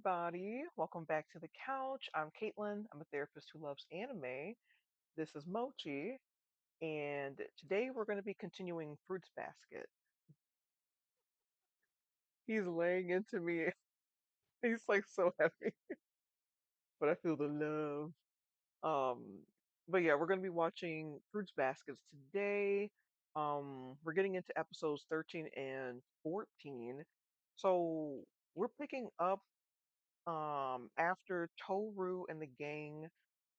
everybody. Welcome back to the couch. I'm Katelyn. I'm a therapist who loves anime. This is Mochi, and today we're going to be continuing Fruits Basket. He's laying into me. He's like so happy, but I feel the love. Um, but yeah, we're going to be watching Fruits Baskets today. We're getting into episodes 13 and 14. So we're picking up after Tohru and the gang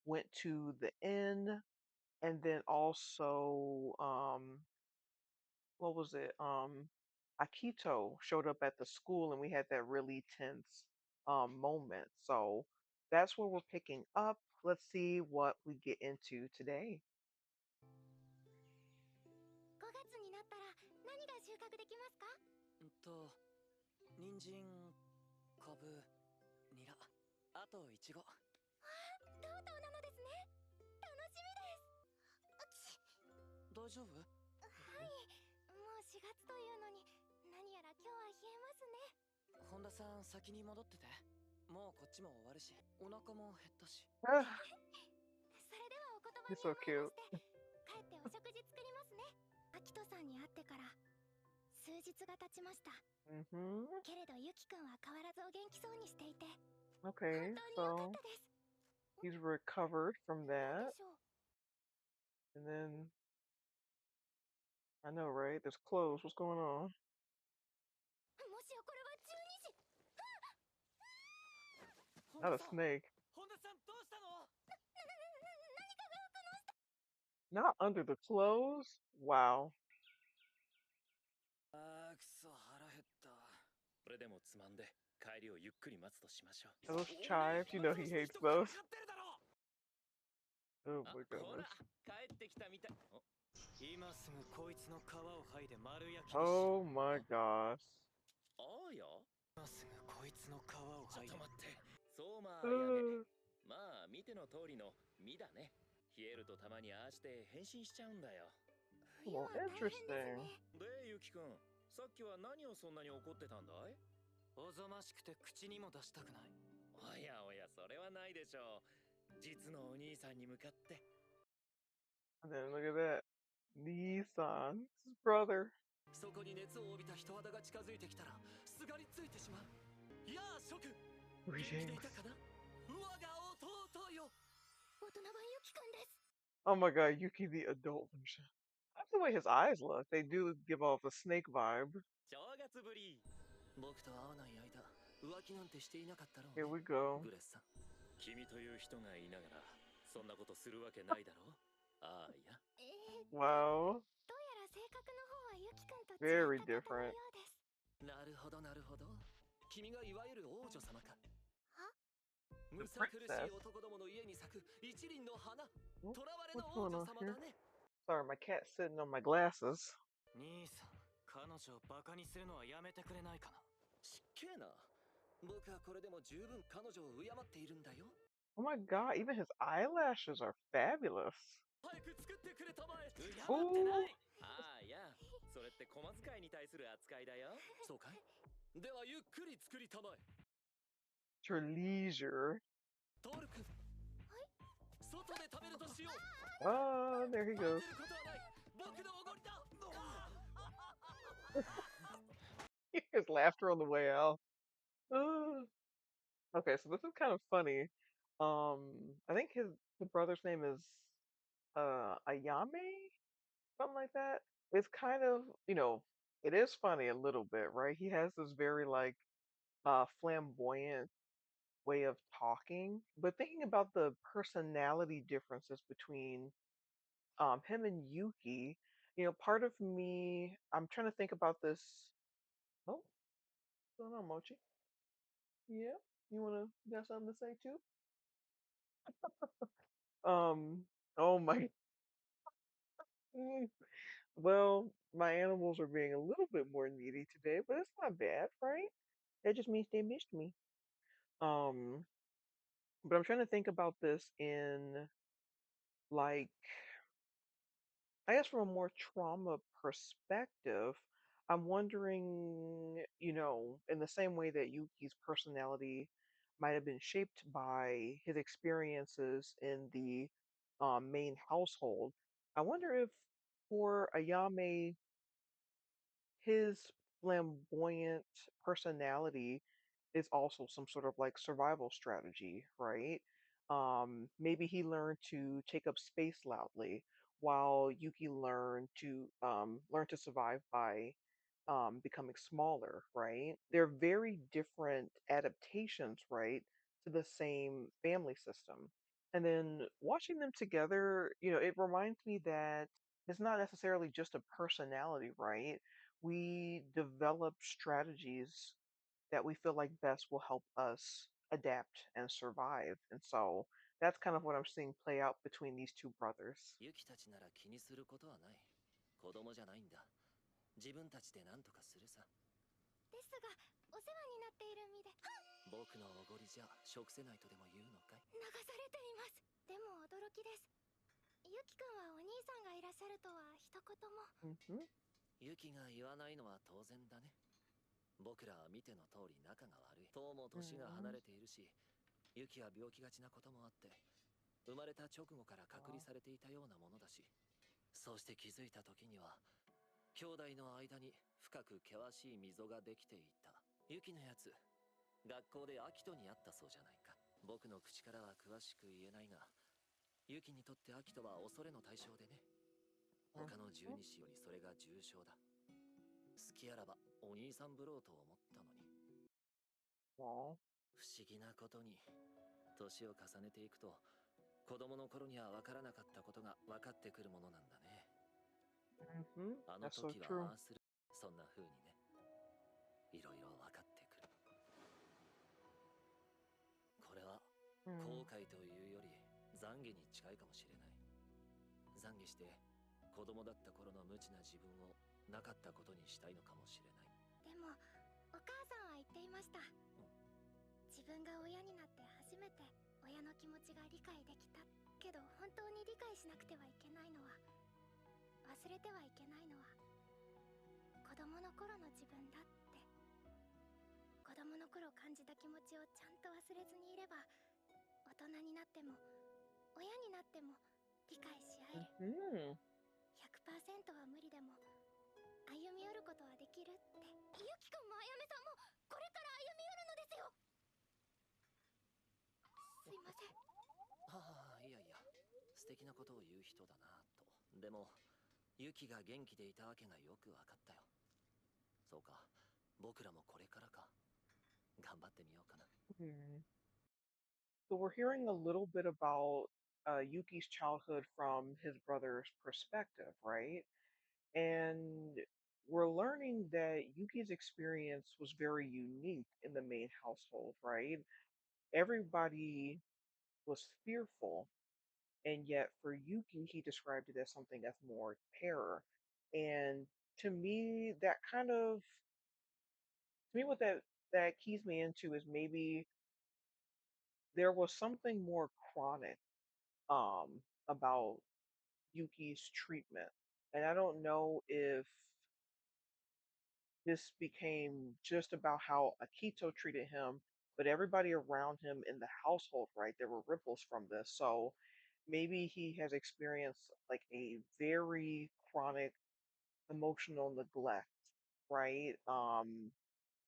went to the inn, and then also what was it? Akito showed up at the school, and we had that really tense moment. So that's where we're picking up. Let's see what we get into today. 5月になったら何が収穫できますか？人参、かぶ、ニラ、あとイチゴ。とうとうなのですね。楽しみです。大丈夫？はい、もう4月というのに何やら今日は冷えますね。本田さん先に戻ってて。もうこっちも終わるし、お腹も減ったし。Ah, それではお言葉 he's に so 甘えま cute. して帰ってお食事作りますね。秋人さんに会ってから数日が経ちました。Hmm. けれどゆきくんは変わらずお元気そうにしていて本 Okay, 当に良かっ so たです。 he's recovered from 何 that, でしょう。 and then I know, right? There's clothes. What's going on? もしやこれは12時。本 Not 田 a さん、snake. 本田さんどうしたの？ Not under the clothes? Wow. あーくそ腹減った。これでもつまんで帰りをゆっくり待つとしましょう。 Those おめえ chives, you know 話を he してる hates 人か分 those. かってるだろ。 Oh あ、 my ほら goodness. 帰ってきたみたい。お、今すぐこいつの皮を剥いで丸焼きにしろ。 Oh my gosh. ああや、今すぐこいつの皮を剥いで。ちょっと待って。ソーマーやめ。 Uh, まあ見ての通りの実だね。冷えるとたまにああして変身しちゃうんだよ。冬は well, 大変です interesting. ね。で、ゆきくん、さっきは何をそんなに怒ってたんだい？おぞましくて口にも出したくない。おやおや、それはないでしょう。実のお兄さんに向かって。 And then look at that. Nissan, his brother. そこに熱を帯びた人肌が近づいてきたらすがりついてしまう。やあ諸君、元気でい Greetings. たかな？我が弟よ。大人版ゆきくんです。 Oh my god, Yuki the adult version. I like the way his eyes look. They do give off a snake vibe. 正月ぶり。僕と会わない間、浮気なんてしていなかったろう Here ね。 we go. グレスさん、君という人がいながらそんなことするわけないだろう。ああいや、 Wow. どうやら性格の方はゆきくんと違 Very った方のよ different. うです。なるほどなるほど。君がいわゆる王女様か。は？ む The さ苦しい princess. 男どもの家に咲く一輪の花。 Oh, 囚われ what's の王 going 女 on 様 here? だね。 Sorry, my cat's sitting on my glasses. 兄さん、彼女をバカにするのはやめてくれないかな。しっけえな。僕はこれでも十分彼女を敬っているんだよ。 Oh my god, even his eyelashes are fabulous. 早く作ってくれたまえ。敬ってな Ooh. い。ああいや、それって小遣いに対する扱いだよ。そうかい？ではゆっくり作りたまえ。 It's her leisure. トール君、外で食べるとしよう。 Oh, there he 待 goes. てることはない。僕のおごりだ。 His laughter on the way out. Uh, okay, so this is kind of funny. I think the brother's name is Ayame, something like that. It's kind of, it is funny a little bit, right? He has this very like flamboyant way of talking, but thinking about the personality differences between him and Yuki, part of me, I'm trying to think about this. Oh, what's going on, Mochi? Yeah, you got something to say too? Um, oh my. Mm, well, my animals are being a little bit more needy today, but it's not bad, right? That just means they missed me. Um, but I'm trying to think about this in like, I guess from a more trauma perspective. I'm wondering, in the same way that Yuki's personality might have been shaped by his experiences in the main household. I wonder if for Ayame, his flamboyant personality is also some sort of like survival strategy, right? Maybe he learned to take up space loudly, while Yuki learn to survive by becoming smaller, right? They're very different adaptations, right, to the same family system. And then watching them together, it reminds me that it's not necessarily just a personality, right? We develop strategies that we feel like best will help us adapt and survive. And so that's kind of what I'm seeing play out between these two brothers. ユキたちなら気にすることはない。子供じゃないんだ。自分たちで何とかするさ。ですが、お世話になっている身で僕のおごりじゃ食せないとでも言うのかい？流されています。でも驚きです。ユキ君はお兄さんがいらっしゃるとは一言も。Hmm. ユキが言わないのは当然だね。僕らは見ての通り仲が悪い。トウも年が離れているし、ユキは病気がちなこともあって、生まれた直後から隔離されていたようなものだし、そうして気づいた時には、兄弟の間に深く険しい溝ができていた。ユキのやつ、学校でアキトに会ったそうじゃないか。僕の口からは詳しく言えないが、ユキにとってアキトは恐れの対象でね。他の十二支よりそれが重症だ。好きあらばお兄さんぶろうと思ったのに。Aw. 不思議なことに、年を重ねていくと、子供の頃には分からなかったことが分かってくるものなんだね。あの That's so 時は true. ああする。そんな風にね。いろいろ分かってくる。これは後悔というより懺悔に近いかもしれない。懺悔して子供だった頃の無知な自分をなかったことにしたいのかもしれない。でも、お母さんは言っていました。自分が親になって初めて親の気持ちが理解できた。けど本当に理解しなくてはいけないのは、忘れてはいけないのは、子供の頃の自分だって。子供の頃感じた気持ちをちゃんと忘れずにいれば、大人になっても親になっても理解し合える。Hmm. 100% は無理でも歩み寄ることはできるって。ユキ君もあやめさんもこれから歩み寄るのですよ。すいません。はあ、いやいや、素敵なことを言う人だなと。でも、ユキが元気でいたわけがよくわかったよ。そうか、僕らもこれからか。頑張ってみようかな。Hmm. So we're hearing a little bit about Yuki's childhood from his brother's perspective, right? And we're learning that Yuki's experience was very unique in the main household, right? Everybody was fearful, and yet for Yuki, he described it as something that's more terror. And to me, what that keys me into is maybe there was something more chronic about Yuki's treatment. And I don't know if this became just about how Akito treated him, but everybody around him in the household, right? There were ripples from this. So maybe he has experienced like a very chronic emotional neglect, right?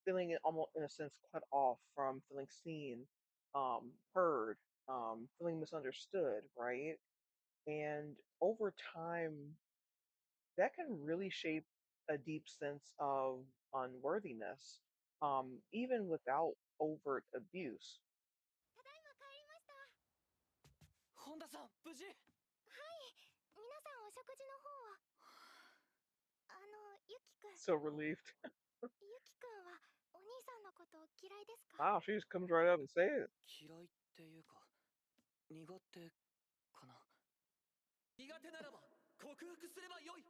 Feeling it almost in a sense cut off from feeling seen, heard, feeling misunderstood, right? And over time, that can really shape a deep sense of unworthiness, even without overt abuse. ただいま帰りました。本田さん、無事？はい、皆さんお食事の方は。ユキ君。So relieved. ユキ君はお兄さんのこと嫌いですか？ Wow, she just comes right up and say it. 嫌いっていうか、苦手かな。苦手ならば克服すればよい。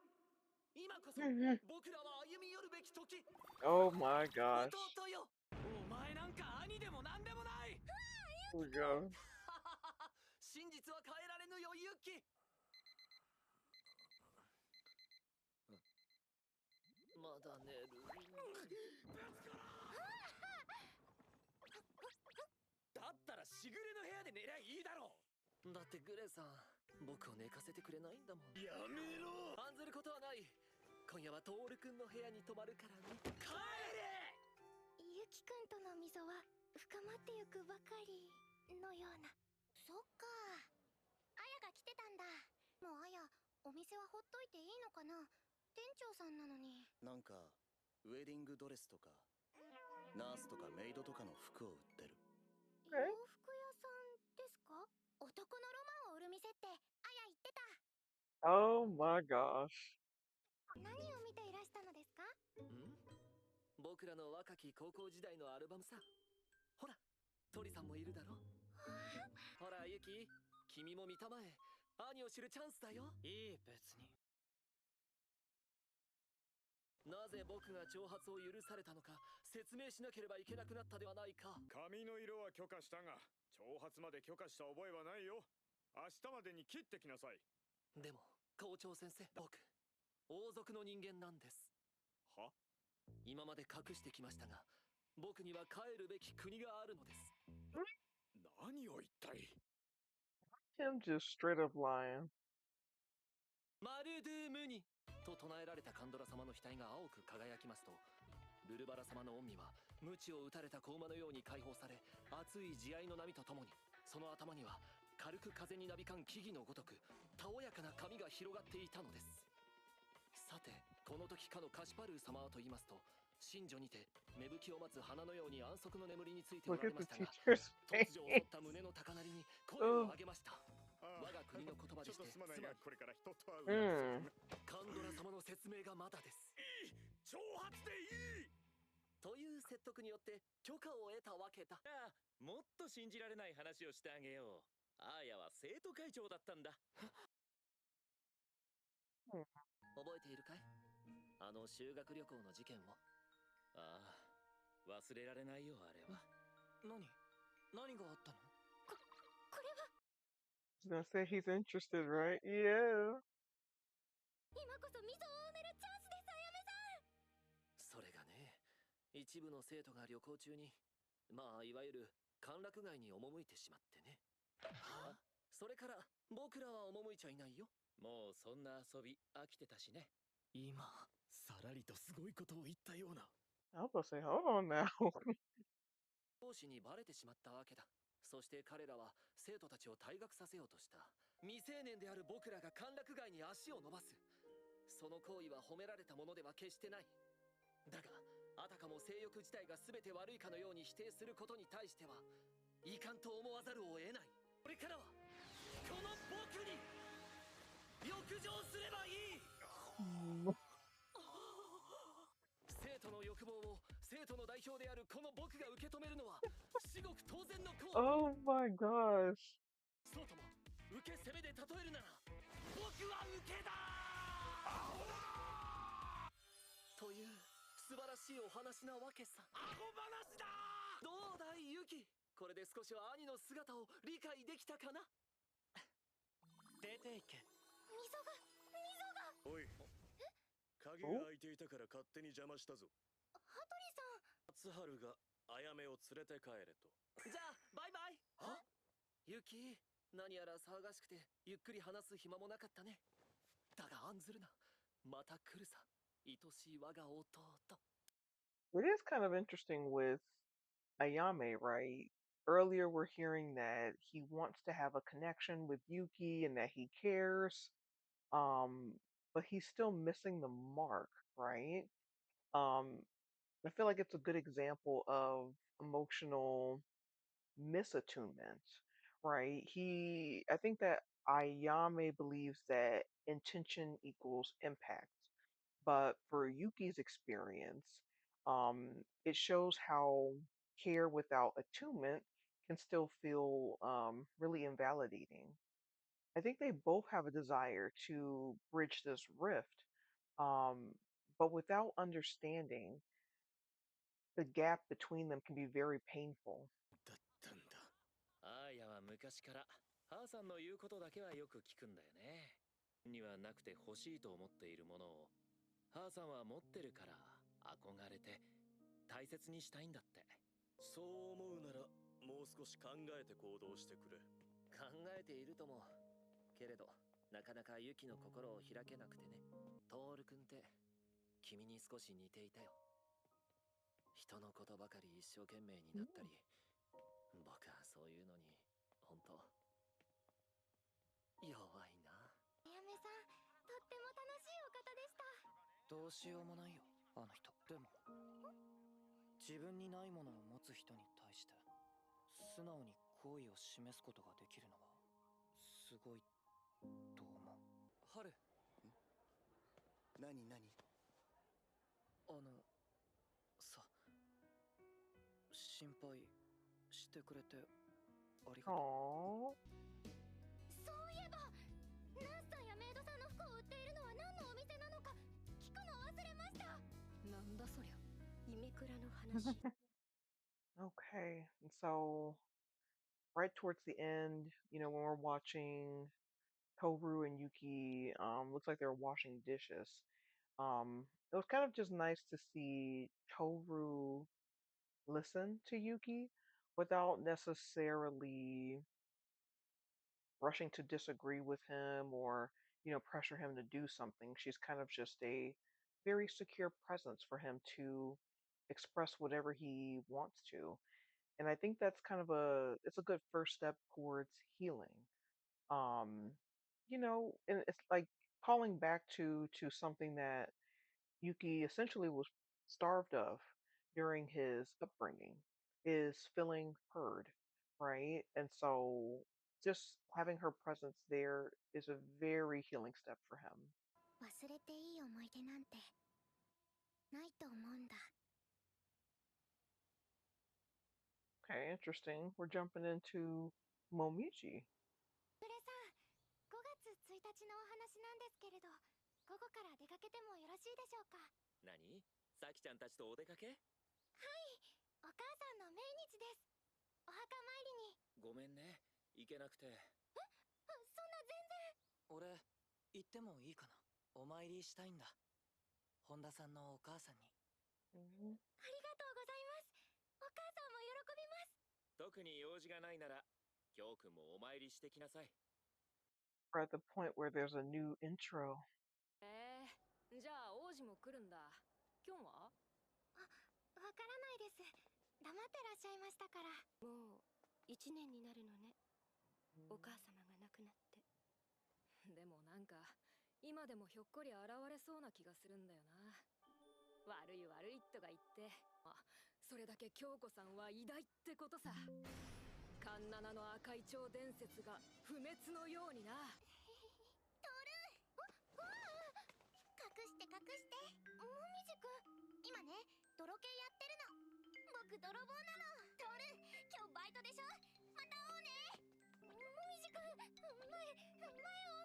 今こそ僕らは歩み寄るべき時。Oh my gosh. 弟よ、お前なんか兄でもなんでもない。Here we go. 真実は変えられぬよ、ユキ。まだ寝る。らしぐれの部屋で寝りゃいいだろう。だってグレさん、僕を寝かせてくれないんだもん。やめろ。案ずることはない。今夜はトール君の部屋に泊まるからね。帰れ。ユキくんとの溝は深まってゆくばかりのような。そっか、アヤが来てたんだ。もうアヤ、お店はほっといていいのかな。店長さんなのに。なんかウェディングドレスとかナースとかメイドとかの服を売ってる。洋服屋さんですか？男のロマンを売る店ってアヤ言ってた。 Oh my gosh. 何を見ていらしたのですか？ん？僕らの若き高校時代のアルバムさ。ほら、トリさんもいるだろ。ほらユキ、君も見たまえ。兄を知るチャンスだよ。いい、別に。なぜ僕が挑発を許されたのか説明しなければいけなくなったではないか。髪の色は許可したが、挑発まで許可した覚えはないよ。明日までに切ってきなさい。でも校長先生、僕王族の人間なんです。は？今まで隠してきましたが、僕には帰るべき国があるのです。何を一体。 Him just straight up lying. マルドゥームニと唱えられたカンドラ様の額が青く輝きますと、ルルバラ様の御身は鞭を打たれた子馬のように解放され、熱い慈愛の波とともに、その頭には軽く風になびかん木々のごとくたおやかな髪が広がっていたのです。さて、この時かのカシパルー様はと言いますと、寝女にて芽吹きを待つ花のように安息の眠りについておら Look れ at ま the したが、 teacher's 突如襲 face. った胸の高鳴りに声を上げました。我が国の言葉でして、ちょっとすまないが、これから人と会ううん約束が。カンドラ様の説明がまだです。いい、挑発でいい。という説得によって許可を得たわけだ。ああ、もっと信じられない話をしてあげよう。アーヤは生徒会長だったんだ。覚えているかい？あの修学旅行の事件を。ああ、忘れられないよ、あれは。何があったの？これは I was gonna say he's interested, right? Yeah. 今こそ溝を埋めるチャンスです、あやめさん。それがね、一部の生徒が旅行中に、まあいわゆる歓楽街に赴いてしまってね。はあ？それから僕らは赴いちゃいないよ。もうそんな遊び飽きてたしね。今さらりとすごいことを言ったような。 I was gonna say, hold on now. 教師にバレてしまったわけだ。そして彼らは生徒たちを退学させようとした。未成年である僕らが歓楽街に足を伸ばす。その行為は褒められたものでは決してない。だが、あたかも性欲自体が全て悪いかのように否定することに対しては、いかんと思わざるを得ない。これからは、この僕に、浴場すればいい。生徒の欲望を生徒の代表であるこの僕が受け止めるのは至極当然の行為。 Oh my gosh. そうとも受け攻めで例えるなら、僕は受けだという素晴らしいお話なわけさ。アホ話だ。どうだいユキ、これで少しは兄の姿を理解できたかな。出ていけ。溝がおい、鍵が開いていたから勝手に邪魔したぞ。羽鳥さん。初春があやめを連れて帰れと。じゃあバイバイ。は？ユキ、何やら騒がしくてゆっくり話す暇もなかったね。だが案ずるな、また来るさ、愛しい我が弟。 It is kind of interesting with Ayame, right? Earlier, we're hearing that he wants to have a connection with Yuki and that he cares, um, but he's still missing the mark, right? Um, I feel like it's a good example of emotional misattunement, right? I think that Ayame believes that intention equals impact, but for Yuki's experience, it shows how care without attunement can still feel really invalidating. I think they both have a desire to bridge this rift, um, but without understanding, the gap between them can be very painful. だったんだ。アーヤは昔から母さんの言うことだけはよく聞くんだよね。にはなくて欲しいと思っているものを母さんは持ってるから憧れて大切にしたいんだって。そう思うならもう少し考えて行動してくれ。考えているとも。けれど、なかなかユキの心を開けなくてね。トール君って君に少し似ていたよ。人のことばかり一生懸命になったり、僕はそういうのに本当弱いな。あやめさん、とっても楽しいお方でした。どうしようもないよ、あの人。でも自分にないものを持つ人に対して素直に好意を示すことができるのはすごいと思う。春。何さ、心配してくれてありがとう。Aww. そういえば、ナースさんやメイドさんの服を売っているのは何のお店なのか聞くの忘れました。なんだそりゃ、イメクラの話。Okay, and so right towards the end, when we're watching Tohru and Yuki, looks like they're washing dishes. It was kind of just nice to see Tohru listen to Yuki without necessarily rushing to disagree with him or, pressure him to do something. She's kind of just a very secure presence for him to express whatever he wants to. And I think that's kind of it's a good first step towards healing. Um, and it's like calling back to something that Yuki essentially was starved of during his upbringing is feeling heard, right? And so just having her presence there is a very healing step for him. 忘れていい思い出なんてないと思うんだ。 Okay, interesting. We're jumping into Momiji. それさ、5月1日のお話なんですけれど、午後から出かけてもよろしいでしょうか。何？さきちゃんたちとお出かけ？はい、お母さんの命日です。お墓参りに。ごめんね、行けなくて。そんな全然。俺、行ってもいいかな。お参りしたいんだ。本田さんのお母さんに。Mhm. ありがとうございます。お母さんも喜びます。特に用事がないなら、京くんもお参りしてきなさい。We're at the point where there's a new intro. じゃあ王子も来るんだ。今日は？わからないです。黙ってらっしゃいましたから。もう1年になるのね。お母様が亡くなって。でもなんか今でもひょっこり現れそうな気がするんだよな。悪い悪いとか言って、それだけ京子さんは偉大ってことさ。カンナナの赤い蝶伝説が不滅のようにな。トル、隠して隠して。もみじくん、今ね、泥系やってるの。僕泥棒なの。トル、今日バイトでしょ。また会おうね。もみじくん、前を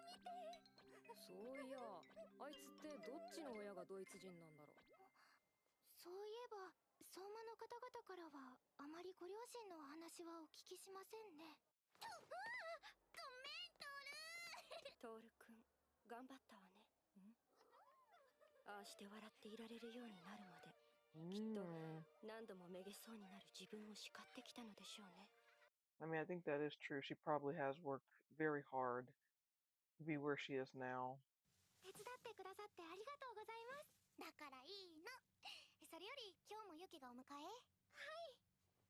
見て。そういや、あいつってどっちの親がドイツ人なんだろう。そういえば、相馬の方々からはあまりご両親のお話はお聞きしませんね。ごめん、トル。トールくん、頑張ったわね。ああして笑っていられるようになるまで、きっと Mm. 何度もめげそうになる自分を叱ってきたのでしょうね。I mean, I think that is true. She probably has worked very hard to be where she is now. 手伝ってくださってありがとうございます。だからいいの。それより今日もユキがお迎え？はい。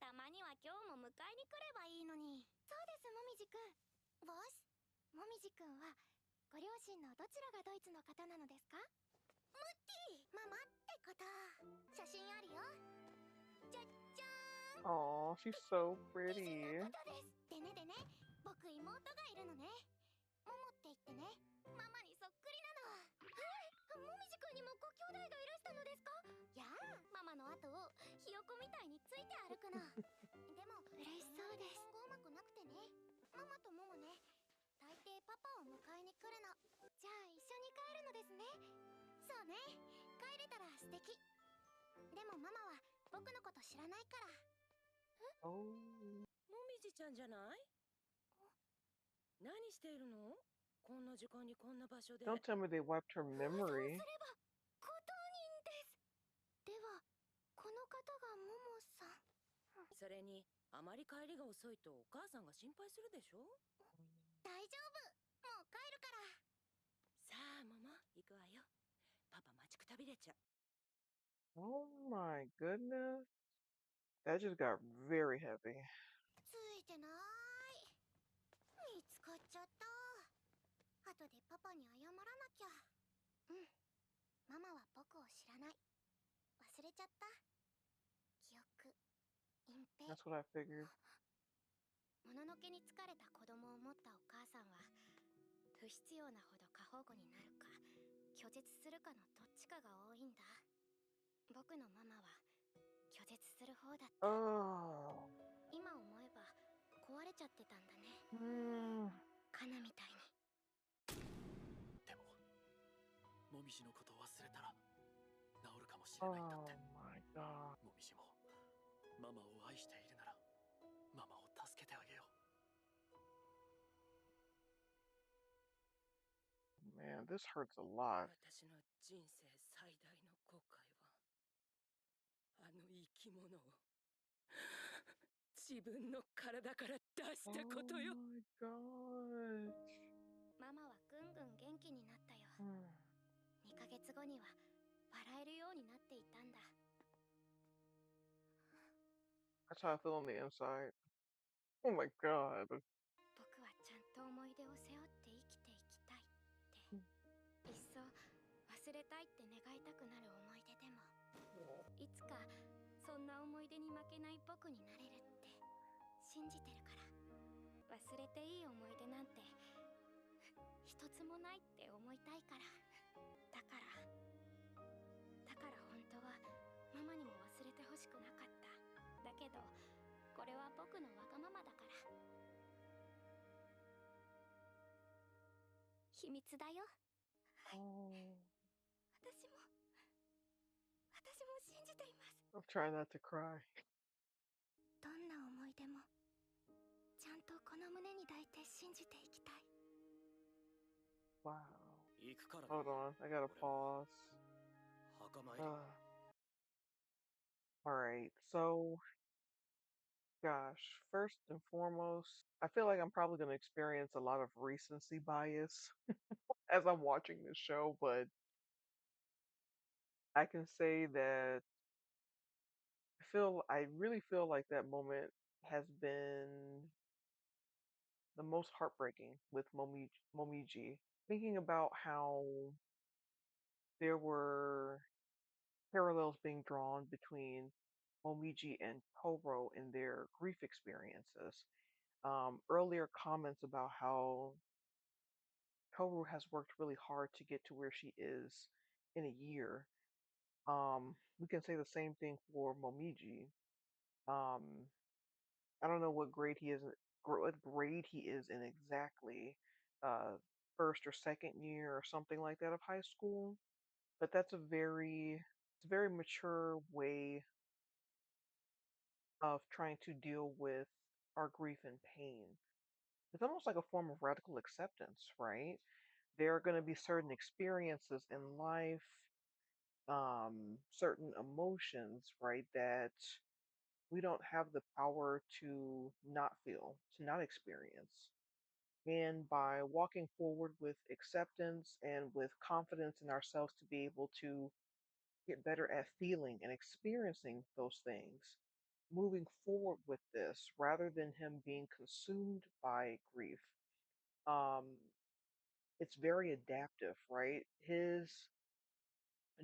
たまには今日も迎えに来ればいいのに。そうです、もみじくん。ボス、もみじくんはご両親のどちらがドイツの方なのですか？ムッティママってこと。写真あるよ。じゃじゃーん。Oh, she's so 美人 pretty. な方です。でねでね、僕妹がいるのね。ももって言ってね、ママにそっくりなの。もみじくんにもご兄弟がいらしたのですか？やあ、ママの後をひよこみたいについて歩くの。でも嬉しそうです。日本語うまくなくてね。ママとももね、大抵パパを迎えに来るの。じゃあ一緒に帰るのですね。そうね、帰れたら素敵。でもママは僕のこと知らないから。Oh. もみじちゃんじゃない？何しているの？こんな時間にこんな場所で。 Don't tell me they wiped her そうす memory. ればご当人です。ではこの方がももさん。それにあまり帰りが遅いとお母さんが心配するでしょ。大丈夫、もう帰るから。さあママ行くわよ。パパ待ちくたびれちゃう。 Oh my goodness. That just got very heavy. ついてない。見つかっちゃった。後でパパに謝らなきゃ。うん、ママは僕を知らない。忘れちゃった。記憶、隠蔽。 That's what I figured. もののけに疲れた子供を持ったお母さんは不必要なほど過保護になるか拒絶するかのどっちかが多いんだ。僕のママは拒絶する方だった。 Oh. 今思えば壊れちゃってたんだね。 Mm. カナみたいに。でももみじのことを忘れたら治るかもしれ Oh ないんだって。 my god. もみじもママを愛しているならママを助けてあげよう。 Man, this hurts a lot. 私の人生最大の後悔はあの生き物を自分の体から出したことよ。 Oh my god. ママはぐんぐん元気になったよ。 Mm. 2ヶ月後には笑えるようになっていたんだ。 That's how I feel on the inside. Oh my god. 僕はちゃんと思い出を背負って生きていきたいって、いっそ忘れたいって願いたくなる思い出でも、いつかそんな思い出に負けない僕になれるって信じてるから。忘れていい思い出なんて一つもないって思いたいから。だから本当はママにも忘れてほしくなかった。だけどこれは僕のわがままだから。秘密だよ。 Oh. 私も信じています。 I'm trying not to cry. どんな思い出もちゃんとこの胸に抱いて信じていきたい。 Wow. 行くから Hold on. I gotta pause. 墓参り。 Alright, so gosh, first and foremost, I feel like I'm probably going to experience a lot of recency bias as I'm watching this show, but I can say that I really feel like that moment has been the most heartbreaking with Momiji. Thinking about how there were parallels being drawn between Momiji and Tohru in their grief experiences. Earlier comments about how Tohru has worked really hard to get to where she is in a year. We can say the same thing for Momiji. Um, I don't know what grade he is, what grade he is in exactly, uh, first or second year or something like that of high school. But it's a very mature way of trying to deal with our grief and pain. It's almost like a form of radical acceptance, right? There are going to be certain experiences in life, certain emotions, right, that we don't have the power to not feel, to not experience. And by walking forward with acceptance and with confidence in ourselves to be able to get better at feeling and experiencing those things, moving forward with this rather than him being consumed by grief. Um, it's very adaptive, right? His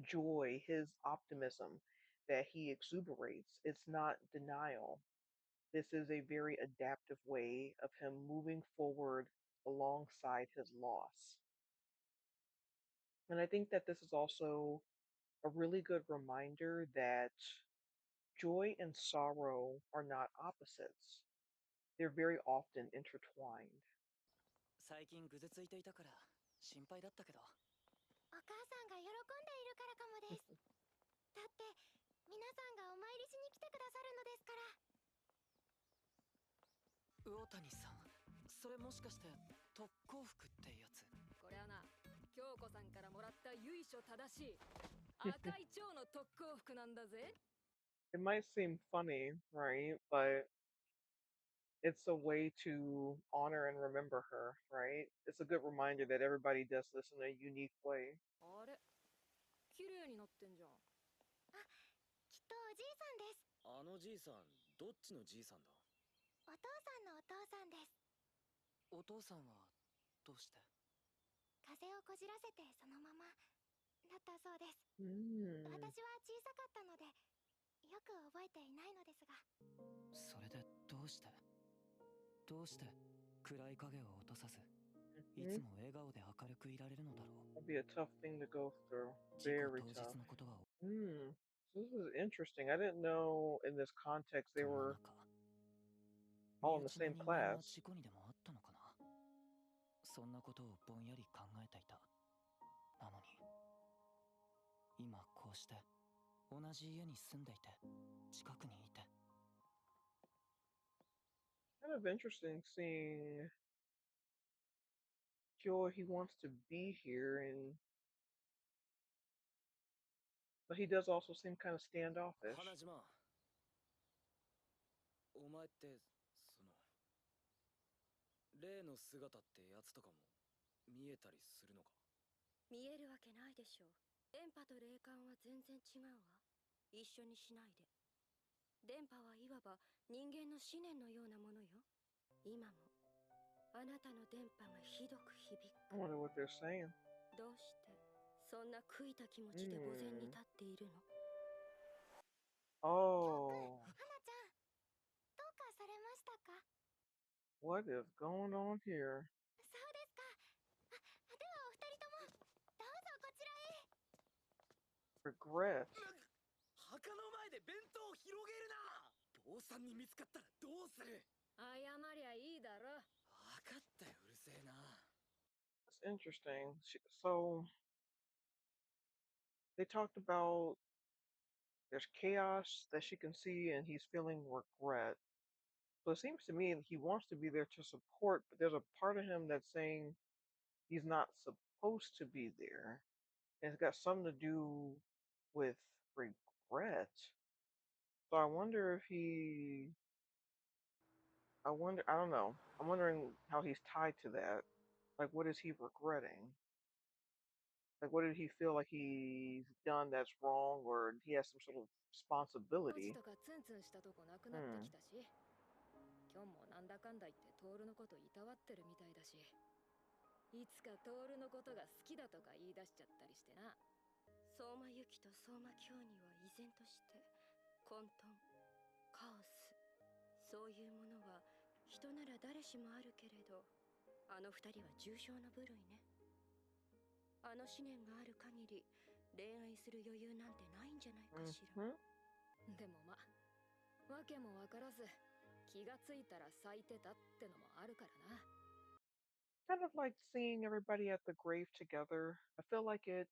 joy, his optimism that he exuberates, it's not denial. This is a very adaptive way of him moving forward alongside his loss. And I think that this is also a really good reminder that joy and sorrow are not opposites. They're very often intertwined. 最近ぐずついていたから心配だったけど。お母さんが喜んでいるからかもです。だって皆さんがお参りしに来てくださるのですから。魚谷さん、それもしかして特攻服ってやつ？これはな、京子さんからもらった由緒正しい赤い蝶の特攻服なんだぜ。It might seem funny, right? But it's a way to honor and remember her, right? It's a good reminder that everybody does this in a unique way. あれ、綺麗になってんじゃん。あ、きっとおじいさんです。あのじいさん、どっちのじいさんだ？お父さんのお父さんです。お父さんはどうして？風邪をこじらせてそのままだったそうです。Mm. 私は小さかったのでよく覚えていないのですが。それでどうして暗い影を落とさずい Hmm. つも笑顔で明るくいられるのだろう。 That'd be a tough thing to go through. 事故 Very 当日 tough. のことは Hmm. So this is interesting. I didn't know in this context they そんな were 中 all 身 in the 内の same 人間の class. 事故にでもあったのかな。そんなことをぼんやり考えていた。なのに今こうして同じ家に住んでいて近くにいて Kind of interesting seeing Joy. He wants to be here, and but he does also seem kind of standoffish. 花島、お前ってその例の姿ってやつとかも見えたりするのか？見えるわけないでしょ。電波と霊感は全然違うわ。一緒にしないで。電波はいわば人間の思念のようなものよ。今もあなたの電波がひどく響く。 I wonder what they're saying. どうしてそんな悔いた気持ちで墓前に立っているの？ Oh, 花ちゃん、どうかされましたか？ what is going on here? そうですか。ではお二人ともどうぞこちらへ。 Regret. 墓の前で弁当を広げるな。坊さんに見つかったらどうする？謝りゃいいだろ。分かったよ、うるせえな。 That's interesting. So they talked about there's chaos that she can see, and he's feeling regret. So it seems to me that he wants to be there to support, but there's a part of him that's saying he's not supposed to be there. And it's got something to do with regret. So I don't know. I'm wondering how he's tied to that. Like, what is he regretting? Like, what did he feel like he's done that's wrong, or he has some sort of 文字 responsibility? とかツンツンしたとこなくなって Hmm. きたし、今日もなんだかんだ言ってトールのこといたわってるみたいだし、いつかトールのことが好きだとか言い出しちゃったりしてな。相馬由紀と相馬京には依然として混沌、カオス、そういうものは人なら誰しもあるけれど、あの二人は重症な部類ね。あの思念がある限り恋愛する余裕なんてないんじゃないかしら。 Hmm. でもまあ、わけもわからず気がついたら咲いてたってのもあるからな。 Kind of like seeing everybody at the grave together. I feel like it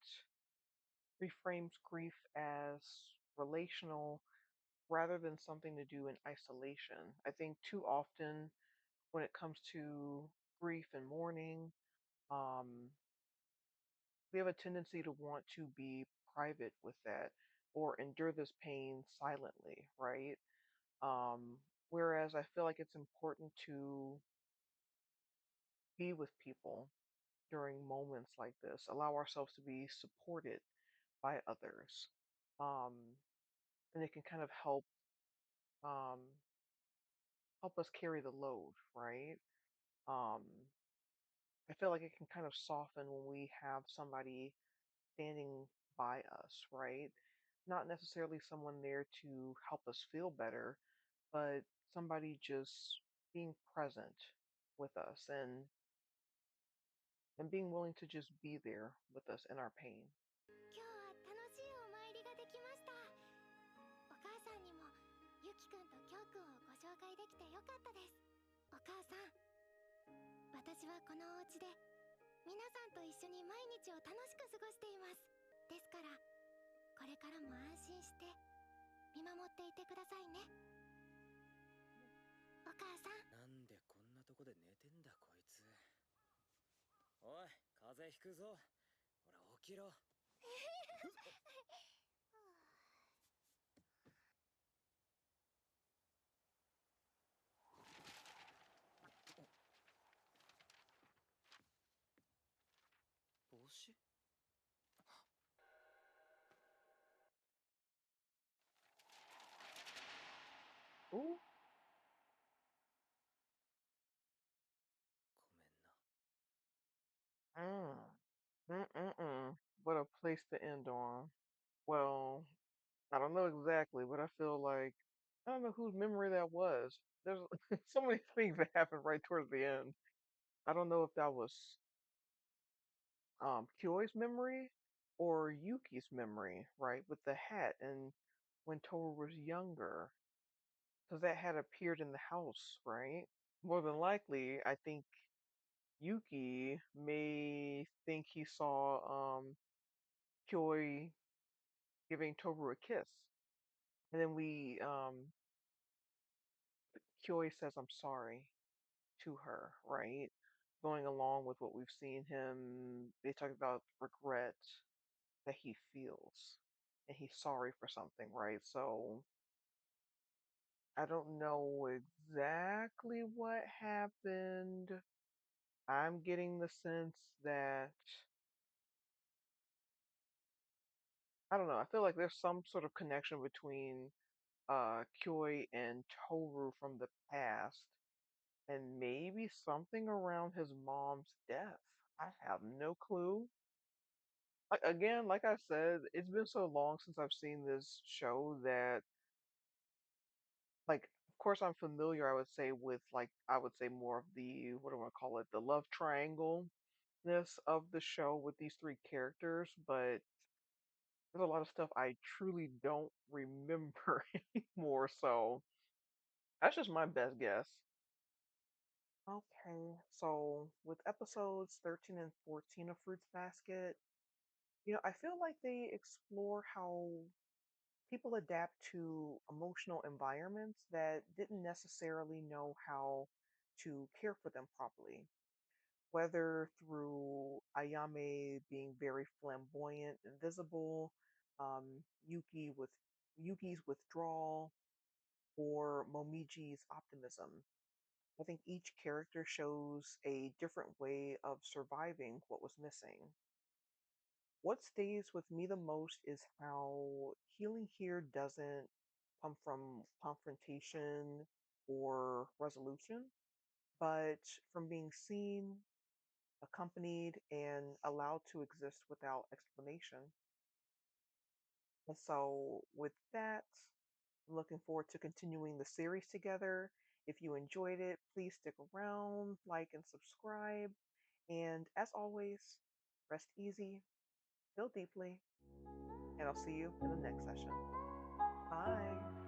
reframes grief as relational rather than something to do in isolation. I think too often when it comes to grief and mourning, um, we have a tendency to want to be private with that or endure this pain silently, right? Um, Whereas I feel like it's important to be with people during moments like this, allow ourselves to be supported by others. Um, and it can kind of um, help us carry the load, right? Um, I feel like it can kind of soften when we have somebody standing by us, right? Not necessarily someone there to help us feel better, but somebody just being present with us and being willing to just be there with us in our pain. 今日は楽しいお参りができました。お母さんにもゆきくんときょうくんをご紹介できてよかったです。お母さん、私はこのお家で皆さんと一緒に毎日を楽しく過ごしています。ですからこれからも安心して見守っていてくださいね。お母さん。なんでこんなとこで寝てんだこいつ。おい、風邪ひくぞ。ほら起きろ。子 Ooh. ごめんな Mm. Mm-mm-mm. What a place to end on. Well, I don't know exactly, but I feel like I don't know whose memory that was. There's so many things that happened right towards the end. I don't know if that was Kyoi's memory or Yuki's memory, right? With the hat and when Toru was younger, because that had appeared in the house, right? More than likely, I think Yuki may think he saw Kyoi giving Toru a kiss. And then Kyoi says I'm sorry to her, right? Going along with what we've seen him, they talk about regret that he feels and he's sorry for something, right? So I don't know exactly what happened. I'm getting the sense that I don't know. I feel like there's some sort of connection between Kyoi and Toru from the past, and maybe something around his mom's death. I have no clue. Again, like I said, it's been so long since I've seen this show that, like, of course, I'm familiar. I would say with like I would say more of the what do I call it, the love triangle ness of the show with these three characters, but there's a lot of stuff I truly don't remember anymore. So that's just my best guess. Okay, so with episodes 13 and 14 of Fruits Basket, I feel like they explore how people adapt to emotional environments that didn't necessarily know how to care for them properly. Whether through Ayame being very flamboyant and visible, um, Yuki with Yuki's withdrawal, or Momiji's optimism. I think each character shows a different way of surviving what was missing. What stays with me the most is how healing here doesn't come from confrontation or resolution, but from being seen, accompanied, and allowed to exist without explanation. And so, with that, I'm looking forward to continuing the series together. If you enjoyed it, please stick around, like, and subscribe. And as always, rest easy, feel deeply, and I'll see you in the next session. Bye.